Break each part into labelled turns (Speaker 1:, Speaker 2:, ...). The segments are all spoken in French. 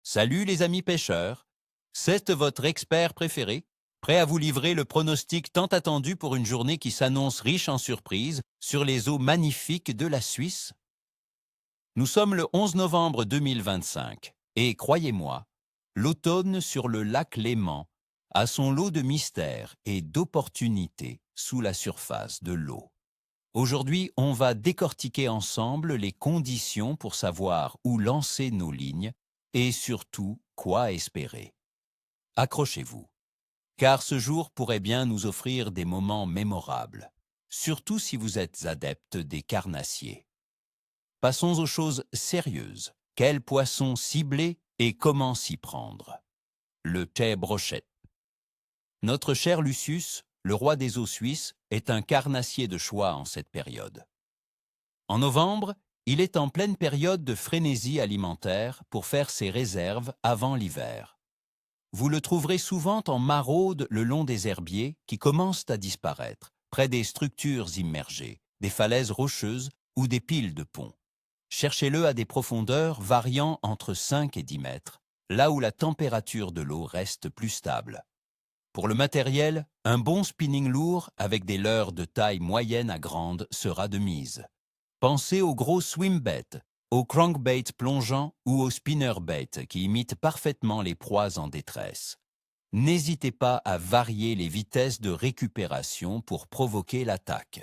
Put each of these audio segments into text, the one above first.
Speaker 1: Salut les amis pêcheurs, c'est votre expert préféré, prêt à vous livrer le pronostic tant attendu pour une journée qui s'annonce riche en surprises sur les eaux magnifiques de la Suisse. Nous sommes le 11 novembre 2025 et croyez-moi, l'automne sur le lac Léman a son lot de mystères et d'opportunités sous la surface de l'eau. Aujourd'hui, on va décortiquer ensemble les conditions pour savoir où lancer nos lignes et surtout quoi espérer. Accrochez-vous, car ce jour pourrait bien nous offrir des moments mémorables, surtout si vous êtes adepte des carnassiers. Passons aux choses sérieuses. Quel poisson cibler et comment s'y prendre? Le thé brochette. Notre cher Lucius, le roi des eaux suisses, est un carnassier de choix en cette période. En novembre, il est en pleine période de frénésie alimentaire pour faire ses réserves avant l'hiver. Vous le trouverez souvent en maraude le long des herbiers qui commencent à disparaître, près des structures immergées, des falaises rocheuses ou des piles de ponts. Cherchez-le à des profondeurs variant entre 5 et 10 mètres, là où la température de l'eau reste plus stable. Pour le matériel, un bon spinning lourd avec des leurres de taille moyenne à grande sera de mise. Pensez aux gros swimbait, aux crankbait plongeants ou aux spinnerbait qui imitent parfaitement les proies en détresse. N'hésitez pas à varier les vitesses de récupération pour provoquer l'attaque.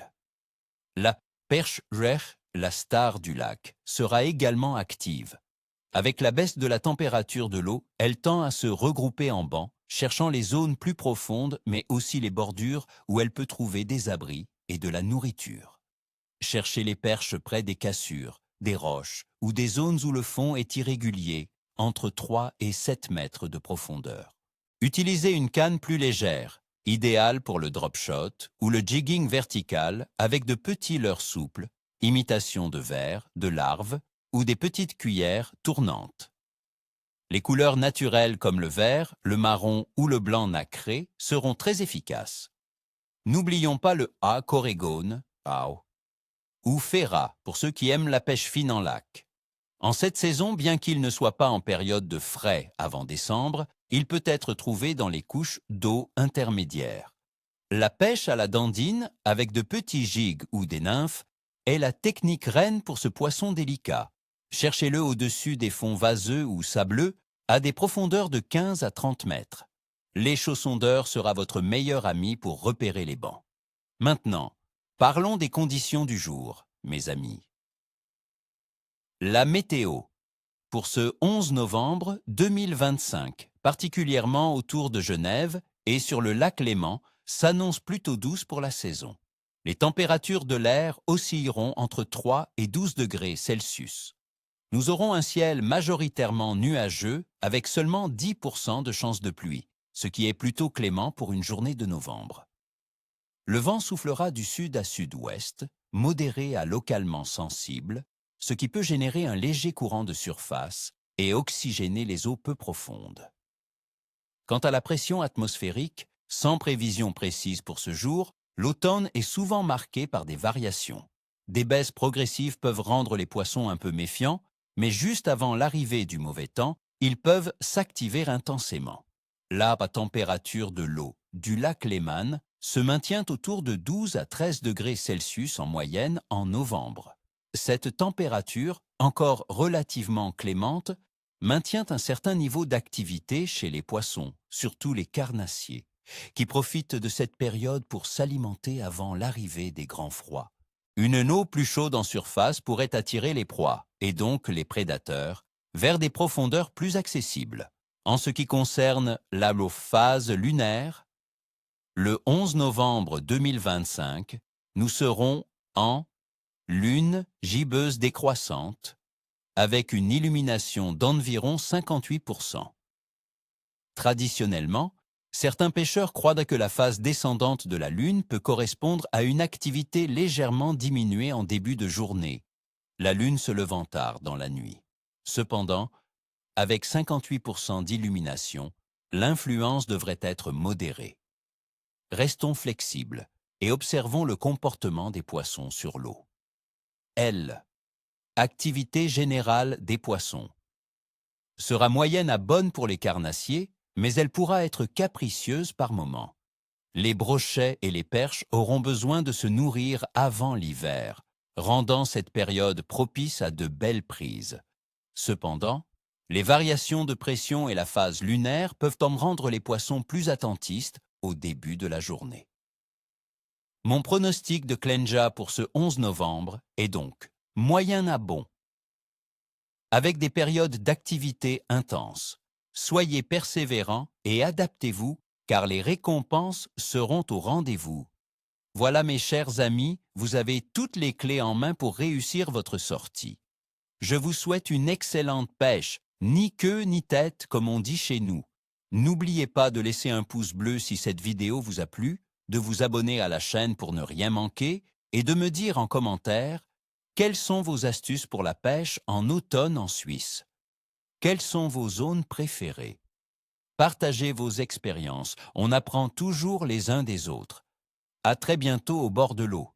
Speaker 1: La perche rech, la star du lac, sera également active. Avec la baisse de la température de l'eau, elle tend à se regrouper en bancs, cherchant les zones plus profondes, mais aussi les bordures où elle peut trouver des abris et de la nourriture. Cherchez les perches près des cassures, des roches ou des zones où le fond est irrégulier, entre 3 et 7 mètres de profondeur. Utilisez une canne plus légère, idéale pour le drop shot ou le jigging vertical avec de petits leurres souples, imitation de vers, de larves ou des petites cuillères tournantes. Les couleurs naturelles comme le vert, le marron ou le blanc nacré seront très efficaces. N'oublions pas le A corégone, ou ferra pour ceux qui aiment la pêche fine en lac. En cette saison, bien qu'il ne soit pas en période de frais avant décembre, il peut être trouvé dans les couches d'eau intermédiaires. La pêche à la dandine, avec de petits gigs ou des nymphes, est la technique reine pour ce poisson délicat. Cherchez-le au-dessus des fonds vaseux ou sableux, à des profondeurs de 15 à 30 mètres. L'échaussondeur sera votre meilleur ami pour repérer les bancs. Maintenant, parlons des conditions du jour, mes amis. La météo. Pour ce 11 novembre 2025, particulièrement autour de Genève et sur le lac Léman, s'annonce plutôt douce pour la saison. Les températures de l'air oscilleront entre 3 et 12 degrés Celsius. Nous aurons un ciel majoritairement nuageux avec seulement 10% de chances de pluie, ce qui est plutôt clément pour une journée de novembre. Le vent soufflera du sud à sud-ouest, modéré à localement sensible, ce qui peut générer un léger courant de surface et oxygéner les eaux peu profondes. Quant à la pression atmosphérique, sans prévision précise pour ce jour, l'automne est souvent marqué par des variations. Des baisses progressives peuvent rendre les poissons un peu méfiants, mais juste avant l'arrivée du mauvais temps, ils peuvent s'activer intensément. La température de l'eau du lac Léman se maintient autour de 12 à 13 degrés Celsius en moyenne en novembre. Cette température, encore relativement clémente, maintient un certain niveau d'activité chez les poissons, surtout les carnassiers, qui profitent de cette période pour s'alimenter avant l'arrivée des grands froids. Une eau plus chaude en surface pourrait attirer les proies, et donc les prédateurs, vers des profondeurs plus accessibles. En ce qui concerne l'halophase lunaire, le 11 novembre 2025, nous serons en lune gibbeuse décroissante, avec une illumination d'environ 58%. Traditionnellement, certains pêcheurs croient que la phase descendante de la Lune peut correspondre à une activité légèrement diminuée en début de journée, la Lune se levant tard dans la nuit. Cependant, avec 58% d'illumination, l'influence devrait être modérée. Restons flexibles et observons le comportement des poissons sur l'eau. L. Activité générale des poissons. sera moyenne à bonne pour les carnassiers, mais elle pourra être capricieuse par moments. Les brochets et les perches auront besoin de se nourrir avant l'hiver, rendant cette période propice à de belles prises. Cependant, les variations de pression et la phase lunaire peuvent en rendre les poissons plus attentistes au début de la journée. Mon pronostic de Clenja pour ce 11 novembre est donc moyen à bon, avec des périodes d'activité intense. Soyez persévérants et adaptez-vous, car les récompenses seront au rendez-vous. Voilà mes chers amis, vous avez toutes les clés en main pour réussir votre sortie. Je vous souhaite une excellente pêche, ni queue ni tête comme on dit chez nous. N'oubliez pas de laisser un pouce bleu si cette vidéo vous a plu, de vous abonner à la chaîne pour ne rien manquer et de me dire en commentaire quelles sont vos astuces pour la pêche en automne en Suisse. Quelles sont vos zones préférées? Partagez vos expériences, on apprend toujours les uns des autres. À très bientôt au bord de l'eau.